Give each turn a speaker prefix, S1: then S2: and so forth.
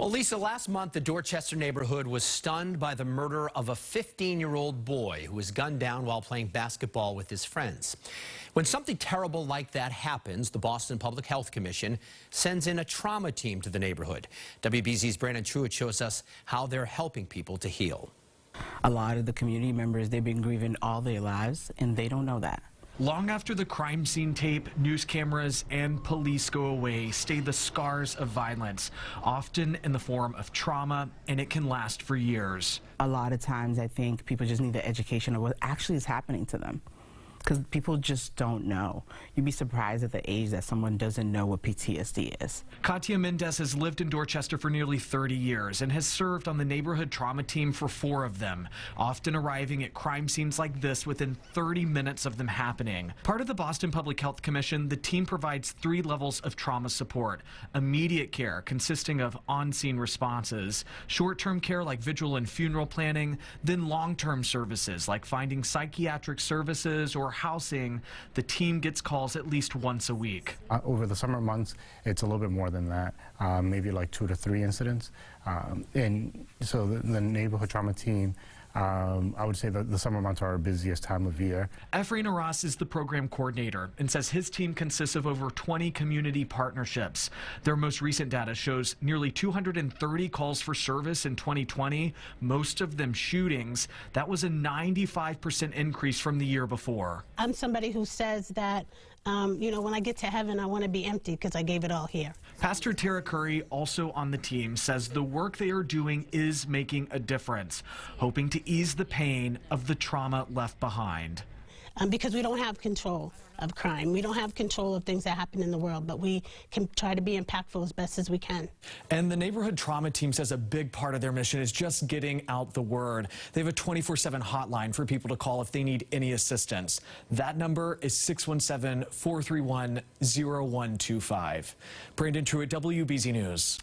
S1: Well, Lisa, last month, the Dorchester neighborhood was stunned by the murder of a 15-year-old boy who was gunned down while playing basketball with his friends. When something terrible like that happens, the Boston Public Health Commission sends in a trauma team to the neighborhood. WBZ's Brandon Truitt shows us how they're helping people to heal.
S2: A lot of the community members, they've been grieving all their lives, and they don't know that.
S3: Long after the crime scene tape, news cameras, and police go away, stay the scars of violence, often in the form of trauma, and it can last for years.
S2: A lot of times I think people just need the education of what actually is happening to them, because people just don't know. You'd be surprised at the age that someone doesn't know what PTSD is.
S3: Katia Mendez has lived in Dorchester for nearly 30 years and has served on the neighborhood trauma team for 4 of them, often arriving at crime scenes like this within 30 minutes of them happening. Part of the Boston Public Health Commission, the team provides 3 levels of trauma support. Immediate care, consisting of on-scene responses, short-term care like vigil and funeral planning, then long-term services like finding psychiatric services or housing. The team gets calls at least once a week.
S4: Over the summer months, it's a little bit more than that, maybe like 2 to 3 incidents. And so the neighborhood trauma team, I would say that the summer months are our busiest time of year.
S3: Efrain Arras is the program coordinator and says his team consists of over 20 community partnerships. Their most recent data shows nearly 230 calls for service in 2020, most of them shootings. That was a 95% increase from the year before.
S5: I'm somebody who says that, when I get to heaven, I want to be empty because I gave it all here.
S3: Pastor Tara Curry, also on the team, says the work they are doing is making a difference, hoping to ease the pain of the trauma left behind.
S5: Because we don't have control of crime. We don't have control of things that happen in the world, but we can try to be impactful as best as we can.
S6: And the neighborhood trauma team says a big part of their mission is just getting out the word. They have a 24/7 hotline for people to call if they need any assistance. That number is 617-431-0125. Brandon Truitt, WBZ News.